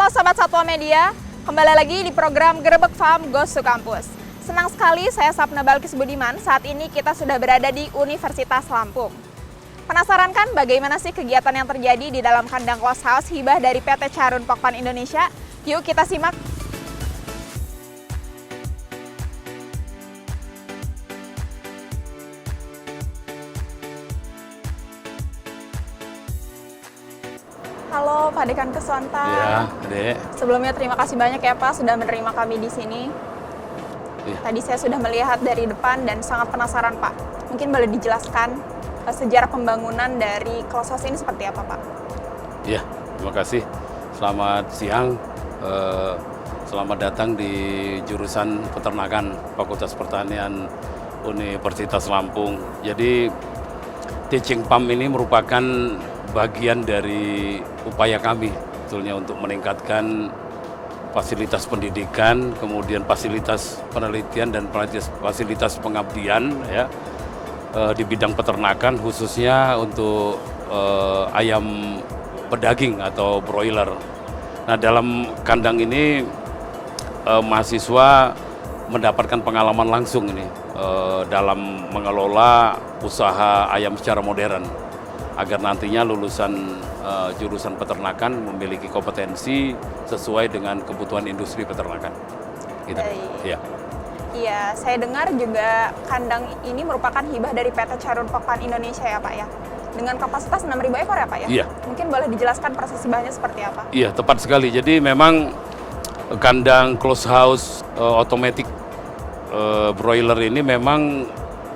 Sobat Satwa Media, kembali lagi di program Gerebek Farm Goes to Campus. Senang sekali saya Sapna Balkis Budiman, saat ini kita sudah berada di Universitas Lampung. Penasaran kan bagaimana sih kegiatan yang terjadi di dalam kandang close house hibah dari PT Carun Pokpan Indonesia? Yuk kita simak. Halo Pak Dekan Keswanta. Iya, Dek. Sebelumnya terima kasih banyak ya Pak sudah menerima kami di sini. Iya. Tadi saya sudah melihat dari depan dan sangat penasaran Pak. Mungkin boleh dijelaskan sejarah pembangunan dari close house ini seperti apa Pak? Iya, terima kasih. Selamat siang. Selamat datang di jurusan peternakan Fakultas Pertanian Universitas Lampung. Jadi teaching farm ini merupakan bagian dari upaya kami sebetulnya untuk meningkatkan fasilitas pendidikan, kemudian fasilitas penelitian dan fasilitas pengabdian ya di bidang peternakan, khususnya untuk ayam pedaging atau broiler. Nah, dalam kandang ini mahasiswa mendapatkan pengalaman langsung ini dalam mengelola usaha ayam secara modern, agar nantinya lulusan jurusan peternakan memiliki kompetensi sesuai dengan kebutuhan industri peternakan. Gitu. Ya. Iya, saya dengar juga kandang ini merupakan hibah dari PT Carun Pokpan Indonesia ya Pak ya? Dengan kapasitas 6.000 ekor ya Pak ya? Iya. Mungkin boleh dijelaskan proses hibahnya seperti apa? Iya, tepat sekali. Jadi memang kandang close house automatic broiler ini memang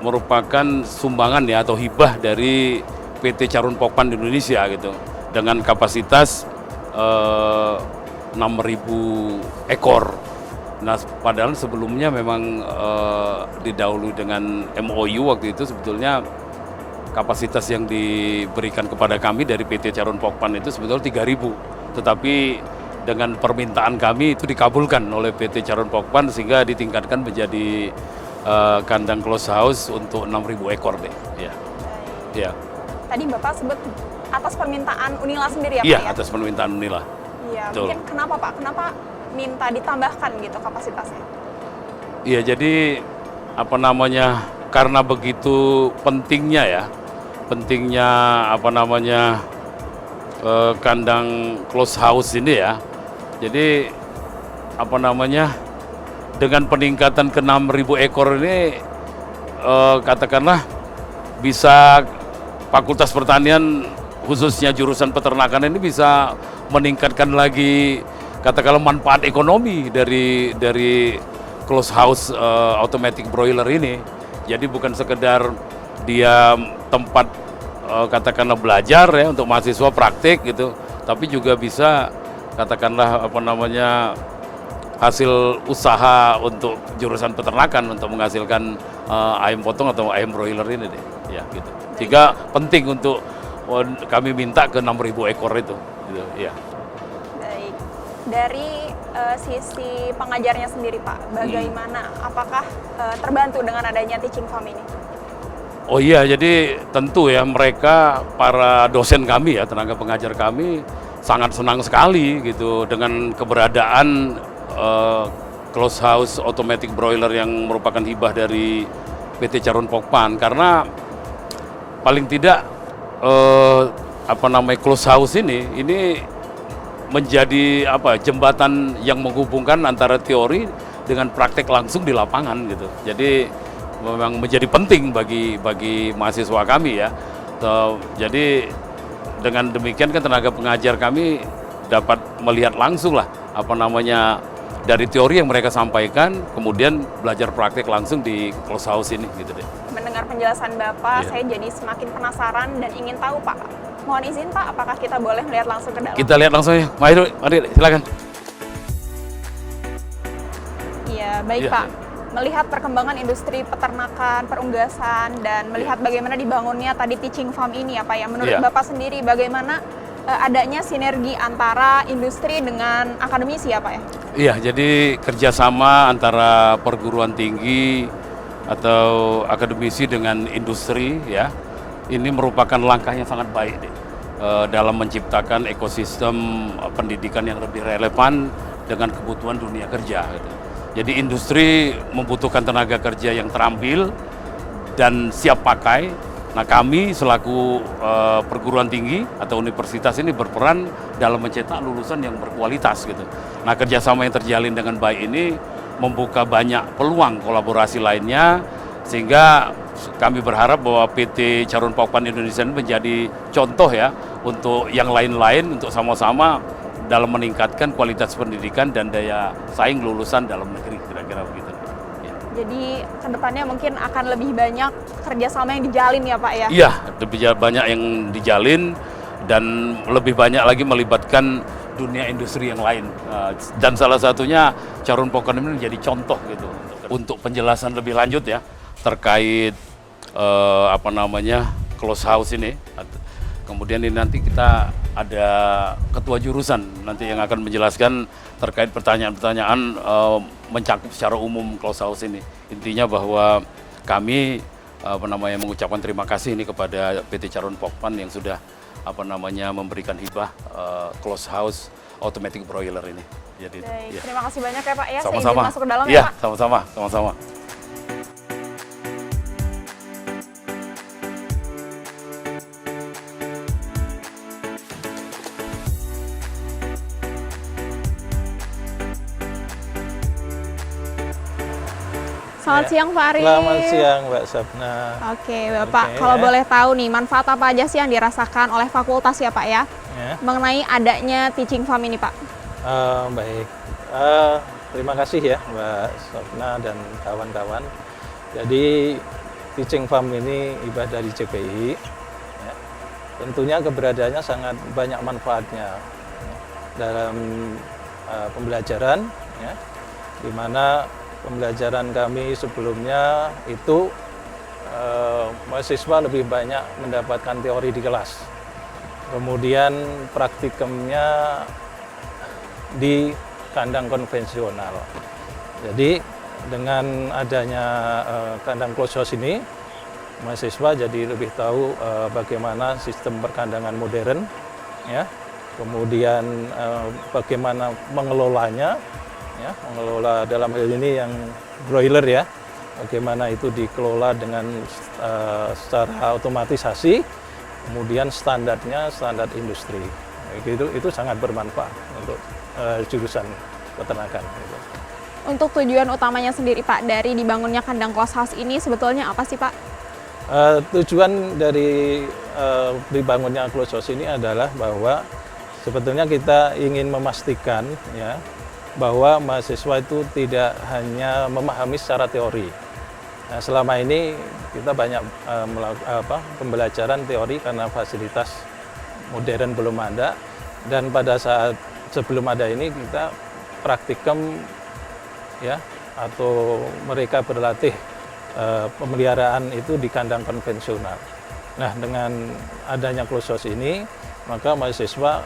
merupakan sumbangan ya atau hibah dari PT Carun Pokpan Indonesia gitu, dengan kapasitas 6.000 ekor. Nah, padahal sebelumnya memang didahului dengan MOU waktu itu sebetulnya kapasitas yang diberikan kepada kami dari PT Carun Pokpan itu sebetulnya 3.000. Tetapi dengan permintaan kami itu dikabulkan oleh PT Carun Pokpan sehingga ditingkatkan menjadi kandang close house untuk 6.000 ekor deh. Ya. Ya. Tadi Bapak sebut atas permintaan Unila sendiri ya Pak ya? ya? Atas permintaan Unila. Iya, Betul. mungkin kenapa Pak? Kenapa minta ditambahkan gitu kapasitasnya? Iya, jadi apa namanya, karena begitu pentingnya kandang close house ini ya. Jadi apa namanya, dengan peningkatan ke 6.000 ekor ini katakanlah bisa Fakultas Pertanian khususnya jurusan peternakan ini bisa meningkatkan lagi katakanlah manfaat ekonomi dari close house automatic broiler ini. Jadi bukan sekedar dia tempat katakanlah belajar ya untuk mahasiswa praktik gitu, tapi juga bisa katakanlah apa namanya hasil usaha untuk jurusan peternakan untuk menghasilkan ayam potong atau ayam broiler ini deh. Ya gitu. Sehingga penting untuk kami minta ke 6.000 ekor itu. Gitu, ya. Baik. Dari sisi pengajarnya sendiri Pak, bagaimana? Apakah terbantu dengan adanya teaching farm ini? Oh iya, jadi tentu ya mereka para dosen kami ya, tenaga pengajar kami sangat senang sekali gitu dengan keberadaan close house automatic broiler yang merupakan hibah dari PT Carun Pokpan, karena paling tidak close house ini menjadi jembatan yang menghubungkan antara teori dengan praktek langsung di lapangan gitu. Jadi memang menjadi penting bagi mahasiswa kami ya. Jadi dengan demikian kan tenaga pengajar kami dapat melihat langsung lah dari teori yang mereka sampaikan, kemudian belajar praktek langsung di close house ini gitu deh. Mendengar penjelasan Bapak, saya jadi semakin penasaran dan ingin tahu Pak. Mohon izin Pak, apakah kita boleh melihat langsung ke dalam? Kita lihat langsung ya. Mari silakan. Iya, baik Pak. Melihat perkembangan industri peternakan, perunggasan, dan melihat bagaimana dibangunnya tadi teaching farm ini ya Pak ya. Menurut Bapak sendiri bagaimana adanya sinergi antara industri dengan akademisi ya Pak ya? Iya, jadi kerjasama antara perguruan tinggi atau akademisi dengan industri ya, ini merupakan langkah yang sangat baik deh. dalam menciptakan ekosistem pendidikan yang lebih relevan dengan kebutuhan dunia kerja. Gitu. Jadi industri membutuhkan tenaga kerja yang terampil dan siap pakai. Nah, kami selaku perguruan tinggi atau universitas ini berperan dalam mencetak lulusan yang berkualitas gitu. Nah, kerjasama yang terjalin dengan baik ini membuka banyak peluang kolaborasi lainnya, sehingga kami berharap bahwa PT Charon Pokpan Indonesia ini menjadi contoh ya untuk yang lain-lain untuk sama-sama dalam meningkatkan kualitas pendidikan dan daya saing lulusan dalam negeri, kira-kira begitu. Ya. Jadi kedepannya mungkin akan lebih banyak kerjasama yang dijalin ya Pak ya? Iya, lebih banyak yang dijalin dan lebih banyak lagi melibatkan dunia industri yang lain. Dan salah satunya Charon Pokpan ini menjadi contoh gitu. Untuk penjelasan lebih lanjut ya terkait close house ini. Kemudian ini nanti kita ada ketua jurusan nanti yang akan menjelaskan terkait pertanyaan-pertanyaan mencakup secara umum close house ini. Intinya bahwa kami mengucapkan terima kasih ini kepada PT Charon Pokpan yang sudah memberikan hibah close house automatic broiler ini. Jadi, baik, ya. Terima kasih banyak ya Pak ya. Sama-sama. Saya izin masuk ke dalam ya Pak. Sama-sama. Selamat siang Pak Arif. Selamat siang Mbak Sapna. Oke Bapak, kalau boleh tahu nih manfaat apa aja sih yang dirasakan oleh fakultas ya Pak ya? Mengenai adanya teaching farm ini Pak. Baik, terima kasih ya Mbak Sapna dan kawan-kawan. Jadi teaching farm ini hibah dari JPI. Ya. Tentunya keberadaannya sangat banyak manfaatnya dalam pembelajaran, ya, di mana pembelajaran kami sebelumnya itu mahasiswa lebih banyak mendapatkan teori di kelas. Kemudian praktikumnya di kandang konvensional. Jadi dengan adanya kandang closed house ini, mahasiswa jadi lebih tahu bagaimana sistem perkandangan modern, ya. Kemudian bagaimana mengelolanya, ya, mengelola dalam hal ini yang broiler ya, bagaimana itu dikelola dengan secara otomatisasi, kemudian standarnya standar industri, itu sangat bermanfaat untuk jurusan peternakan. Gitu. Untuk tujuan utamanya sendiri Pak dari dibangunnya kandang closed house ini sebetulnya apa sih Pak? Tujuan dari dibangunnya closed house ini adalah bahwa sebetulnya kita ingin memastikan ya bahwa mahasiswa itu tidak hanya memahami secara teori. Nah, selama ini kita banyak pembelajaran teori karena fasilitas modern belum ada, dan pada saat sebelum ada ini kita praktikum ya, atau mereka berlatih pemeliharaan itu di kandang konvensional. Nah, dengan adanya closed house ini maka mahasiswa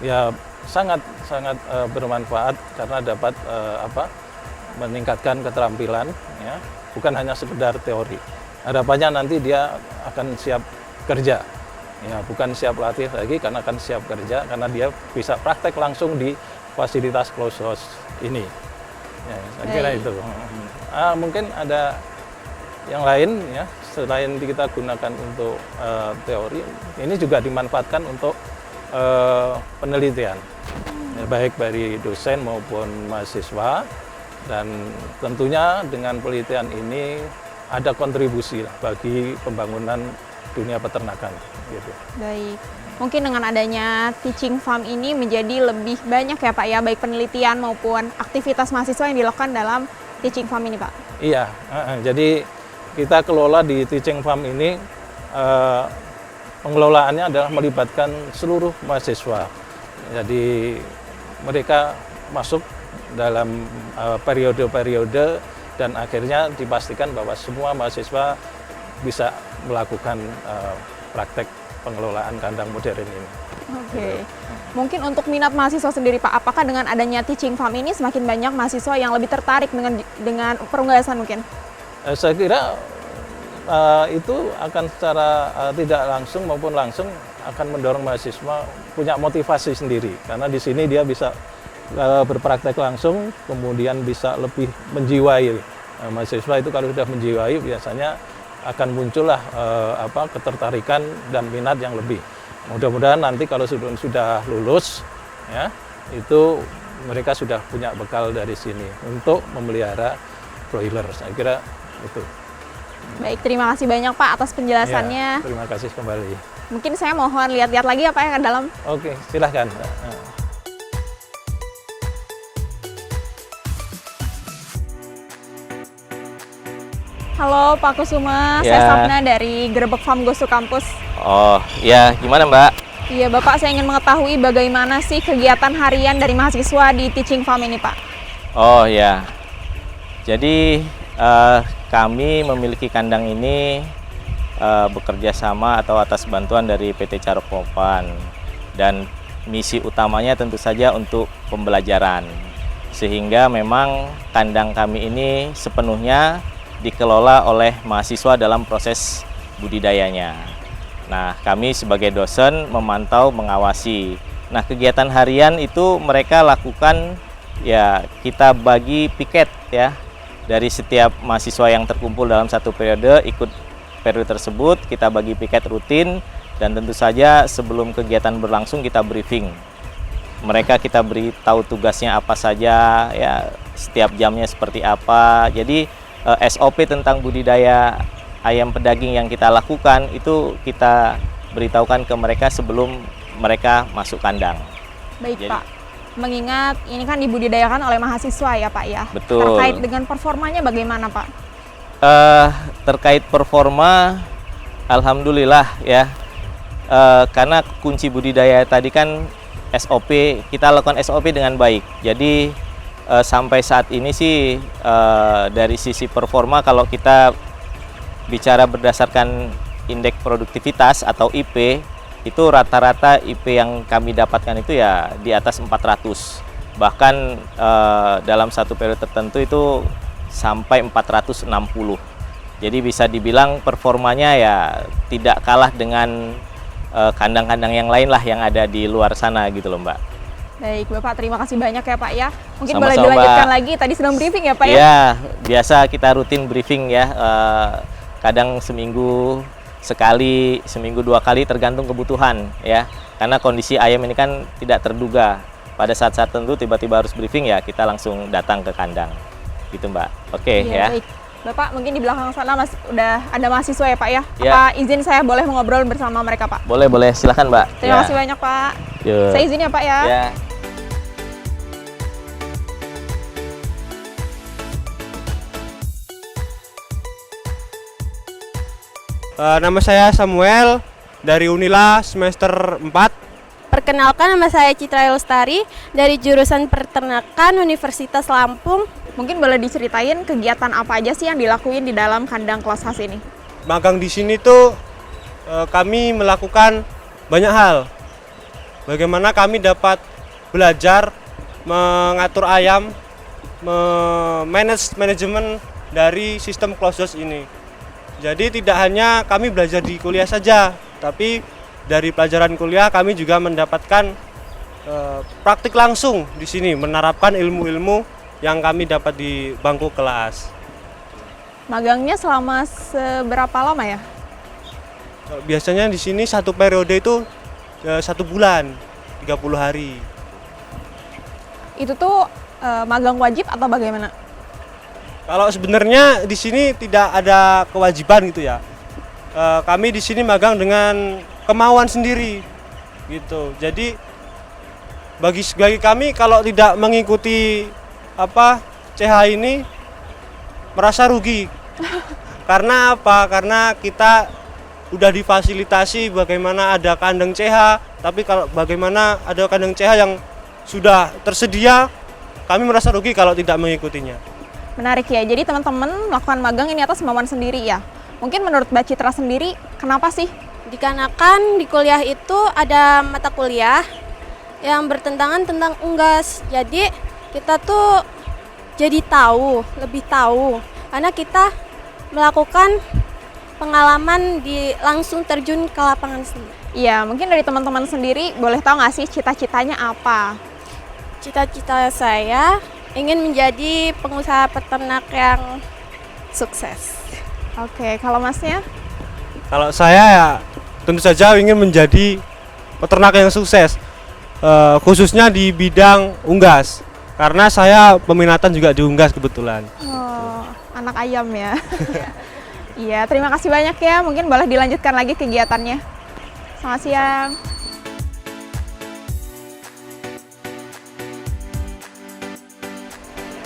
ya sangat bermanfaat karena dapat meningkatkan keterampilan, ya, bukan hanya sekedar teori. Harapannya nanti dia akan siap kerja, ya, bukan siap latih lagi karena akan siap kerja karena dia bisa praktek langsung di fasilitas closed house ini. Ya, saya kira itu. Mungkin ada yang lain ya selain kita gunakan untuk teori, ini juga dimanfaatkan untuk penelitian, ya, baik dari dosen maupun mahasiswa, dan tentunya dengan penelitian ini ada kontribusi bagi pembangunan dunia peternakan. Gitu. Baik, mungkin dengan adanya teaching farm ini menjadi lebih banyak ya Pak ya, baik penelitian maupun aktivitas mahasiswa yang dilakukan dalam teaching farm ini Pak. Iya, jadi kita kelola di teaching farm ini. Pengelolaannya adalah melibatkan seluruh mahasiswa. Jadi mereka masuk dalam periode-periode dan akhirnya dipastikan bahwa semua mahasiswa bisa melakukan praktek pengelolaan kandang modern ini. Oke. Mungkin untuk minat mahasiswa sendiri Pak, apakah dengan adanya teaching farm ini semakin banyak mahasiswa yang lebih tertarik dengan perunggasan mungkin? Saya kira itu akan secara tidak langsung maupun langsung akan mendorong mahasiswa punya motivasi sendiri, karena di sini dia bisa berpraktek langsung, kemudian bisa lebih menjiwai. Mahasiswa itu kalau sudah menjiwai biasanya akan muncullah ketertarikan dan minat yang lebih. Mudah-mudahan nanti kalau sudah lulus, ya itu mereka sudah punya bekal dari sini untuk memelihara broiler. Saya kira itu. Baik, terima kasih banyak Pak atas penjelasannya. Ya, terima kasih kembali. Mungkin saya mohon lihat-lihat lagi ya Pak ya ke dalam. Oke, silahkan. Halo Pak Kusuma, saya Ya. Sapna dari Gerebek Farm Goes to Campus. Oh, ya gimana Mbak? Iya Bapak, saya ingin mengetahui bagaimana sih kegiatan harian dari mahasiswa di Teaching Farm ini Pak. Oh ya, jadi kami memiliki kandang ini bekerja sama atau atas bantuan dari PT Carok Popan, dan misi utamanya tentu saja untuk pembelajaran, sehingga memang kandang kami ini sepenuhnya dikelola oleh mahasiswa dalam proses budidayanya. Nah, kami sebagai dosen memantau, mengawasi. Nah, kegiatan harian itu mereka lakukan, ya kita bagi piket ya. Dari setiap mahasiswa yang terkumpul dalam satu periode, ikut periode tersebut, kita bagi piket rutin, dan tentu saja sebelum kegiatan berlangsung kita briefing. Mereka kita beritahu tugasnya apa saja, ya setiap jamnya seperti apa. Jadi SOP tentang budidaya ayam pedaging yang kita lakukan itu kita beritahukan ke mereka sebelum mereka masuk kandang. Baik Jadi- Pak, mengingat ini kan dibudidayakan oleh mahasiswa ya Pak ya. Betul. Terkait dengan performanya bagaimana Pak? Terkait performa, alhamdulillah ya, karena kunci budidaya tadi kan SOP, kita lakukan SOP dengan baik. Jadi sampai saat ini sih dari sisi performa, kalau kita bicara berdasarkan indeks produktivitas atau IP, itu rata-rata IP yang kami dapatkan itu ya di atas 400. Bahkan dalam satu periode tertentu itu sampai 460. Jadi bisa dibilang performanya ya tidak kalah dengan kandang-kandang yang lain lah yang ada di luar sana gitu loh Mbak. Baik Bapak, terima kasih banyak ya Pak ya. Mungkin Sama-sama, boleh dilanjutkan Mbak. lagi, tadi sedang briefing ya Pak ya? Ya, biasa kita rutin briefing ya, kadang seminggu sekali, seminggu 2 kali tergantung kebutuhan ya. Karena kondisi ayam ini kan tidak terduga. Pada saat-saat tertentu tiba-tiba harus briefing ya, kita langsung datang ke kandang. Gitu Mbak. Oke Iya, ya. baik. Bapak, mungkin di belakang sana udah ada mahasiswa ya Pak ya? Ya. Apa izin saya boleh mengobrol bersama mereka Pak? Boleh, silahkan Mbak. Terima Ya. kasih banyak Pak. Yuk. Saya izin ya Pak ya. Ya. Nama saya Samuel dari Unila semester 4. Perkenalkan, nama saya Citra Lestari dari jurusan Peternakan Universitas Lampung. Mungkin boleh diceritain kegiatan apa aja sih yang dilakuin di dalam kandang close house ini? Magang di sini tuh kami melakukan banyak hal. Bagaimana kami dapat belajar mengatur ayam, manajemen dari sistem closed house ini. Jadi tidak hanya kami belajar di kuliah saja, tapi dari pelajaran kuliah kami juga mendapatkan praktik langsung di sini, menerapkan ilmu-ilmu yang kami dapat di bangku kelas. Magangnya selama seberapa lama ya? Biasanya di sini satu periode itu 1 bulan, 30 hari. Itu tuh magang wajib atau bagaimana? Kalau sebenarnya di sini tidak ada kewajiban gitu ya. Kami di sini magang dengan kemauan sendiri gitu. Jadi bagi kami kalau tidak mengikuti CH ini merasa rugi. Karena apa? Karena kita udah difasilitasi bagaimana ada kandang CH, tapi kalau bagaimana ada kandang CH yang sudah tersedia, kami merasa rugi kalau tidak mengikutinya. Menarik ya, jadi teman-teman melakukan magang ini atas kemauan sendiri ya. Mungkin menurut Mbak Citra sendiri, kenapa sih? Dikarenakan di kuliah itu ada mata kuliah yang bertentangan tentang unggas. Jadi kita tuh jadi tahu, lebih tahu. Karena kita melakukan pengalaman di langsung terjun ke lapangan sendiri. Iya, mungkin dari teman-teman sendiri boleh tahu nggak sih cita-citanya apa? Cita-cita saya ingin menjadi pengusaha peternak yang sukses. Oke, kalau Masnya? Kalau saya ya tentu saja ingin menjadi peternak yang sukses, khususnya di bidang unggas. Karena saya peminatan juga di unggas kebetulan. Oh, anak ayam ya. Iya, terima kasih banyak ya. Mungkin boleh dilanjutkan lagi kegiatannya. Selamat siang.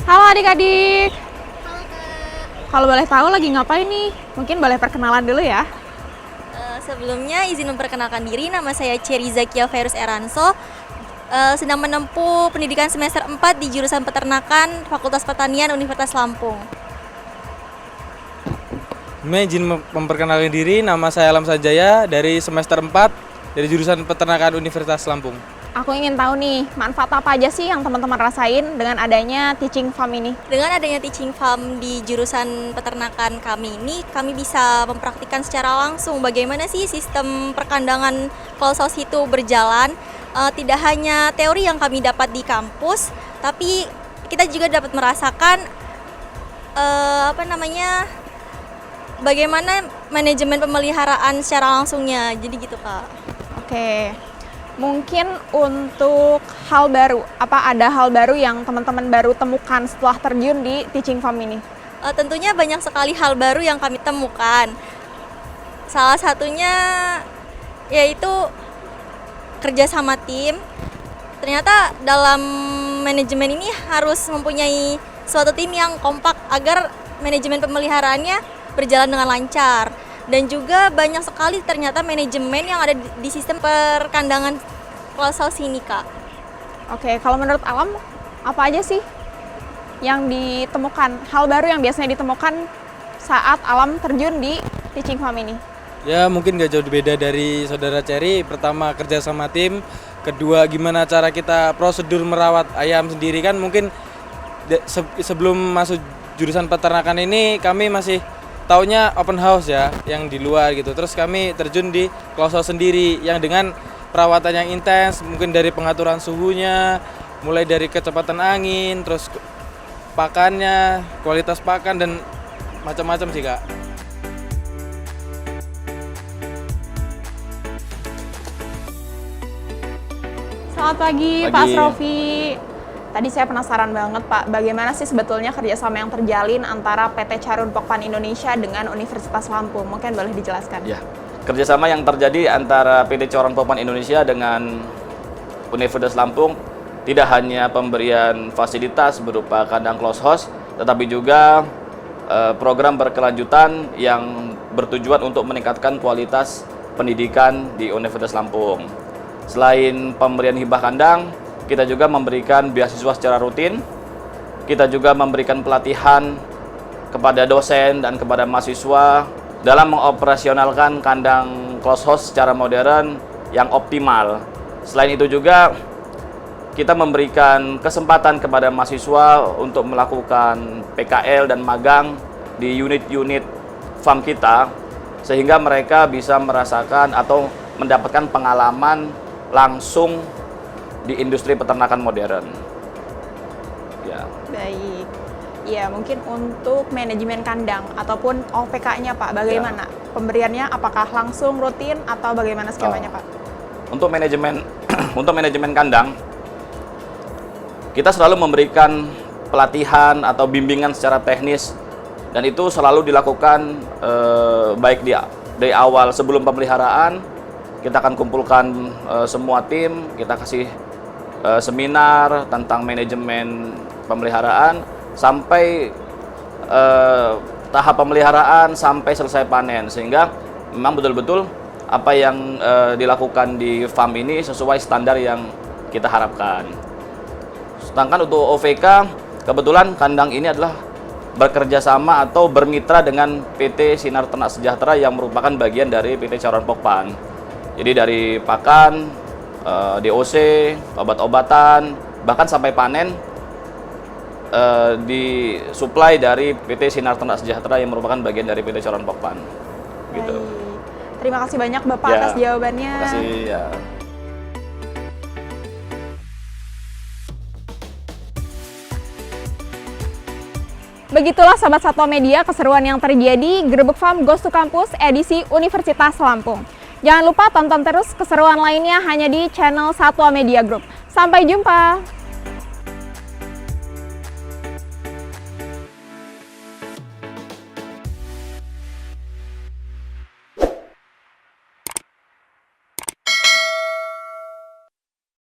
Halo adik-adik. Kalau boleh tahu lagi ngapain nih? Mungkin boleh perkenalan dulu ya. Sebelumnya izin memperkenalkan diri, nama saya Cherry Zakia Virus Eranso, sedang menempuh pendidikan semester 4 di jurusan Peternakan Fakultas Pertanian Universitas Lampung. Izin memperkenalkan diri, nama saya Alam Sanjaya dari semester 4 dari jurusan Peternakan Universitas Lampung. Aku ingin tahu nih, manfaat apa aja sih yang teman-teman rasain dengan adanya teaching farm ini? Dengan adanya teaching farm di jurusan peternakan kami ini, kami bisa mempraktikkan secara langsung bagaimana sih sistem perkandangan closed itu berjalan. Tidak hanya teori yang kami dapat di kampus, tapi kita juga dapat merasakan bagaimana manajemen pemeliharaan secara langsungnya. Jadi gitu, Kak. Oke. Mungkin untuk hal baru, apa ada hal baru yang teman-teman baru temukan setelah terjun di teaching farm ini? Tentunya banyak sekali hal baru yang kami temukan. Salah satunya yaitu kerja sama tim. Ternyata dalam manajemen ini harus mempunyai suatu tim yang kompak agar manajemen pemeliharaannya berjalan dengan lancar. Dan juga banyak sekali ternyata manajemen yang ada di sistem perkandangan closed ini, Kak. Oke, kalau menurut Alam, apa aja sih yang ditemukan, hal baru yang biasanya ditemukan saat Alam terjun di teaching farm ini? Ya mungkin gak jauh beda dari saudara Cherry. Pertama kerja sama tim, kedua gimana cara kita prosedur merawat ayam sendiri kan mungkin sebelum masuk jurusan peternakan ini kami masih taunya open house ya, yang di luar gitu. Terus kami terjun di closed house sendiri yang dengan perawatan yang intens, mungkin dari pengaturan suhunya, mulai dari kecepatan angin, terus pakannya, kualitas pakan dan macam-macam sih, Kak. Selamat pagi, Pak Asrofi. Tadi saya penasaran banget, Pak, bagaimana sih sebetulnya kerjasama yang terjalin antara PT Carun Pokpan Indonesia dengan Universitas Lampung? Mungkin boleh dijelaskan? Ya, kerjasama yang terjadi antara PT Carun Pokpan Indonesia dengan Universitas Lampung tidak hanya pemberian fasilitas berupa kandang closed house, tetapi juga program berkelanjutan yang bertujuan untuk meningkatkan kualitas pendidikan di Universitas Lampung. Selain pemberian hibah kandang, kita juga memberikan beasiswa secara rutin. Kita juga memberikan pelatihan kepada dosen dan kepada mahasiswa dalam mengoperasionalkan kandang closed house secara modern yang optimal. Selain itu juga kita memberikan kesempatan kepada mahasiswa untuk melakukan PKL dan magang di unit-unit farm kita, sehingga mereka bisa merasakan atau mendapatkan pengalaman langsung di industri peternakan modern. Ya. Baik. Ya, mungkin untuk manajemen kandang ataupun OPK-nya, Pak, bagaimana? Ya. Pemberiannya apakah langsung rutin atau bagaimana skemanya, Pak? Untuk manajemen kandang, kita selalu memberikan pelatihan atau bimbingan secara teknis, dan itu selalu dilakukan baik dari awal sebelum pemeliharaan. Kita akan kumpulkan semua tim, kita kasih seminar tentang manajemen pemeliharaan sampai tahap pemeliharaan sampai selesai panen, sehingga memang betul-betul apa yang dilakukan di farm ini sesuai standar yang kita harapkan. Sedangkan untuk OVK, kebetulan kandang ini adalah bekerja sama atau bermitra dengan PT Sinar Ternak Sejahtera yang merupakan bagian dari PT Carun Pokpan. Jadi dari pakan, DOC, obat-obatan, bahkan sampai panen disuplai dari PT Sinar Ternak Sejahtera yang merupakan bagian dari PT Carun Pokpan. gitu. Baik. Terima kasih banyak Bapak Ya, atas jawabannya. Terima kasih ya. Begitulah Sobat Satwa Media keseruan yang terjadi Grebek Farm Goes to Campus edisi Universitas Lampung. Jangan lupa tonton terus keseruan lainnya hanya di channel Satwa Media Group. Sampai jumpa!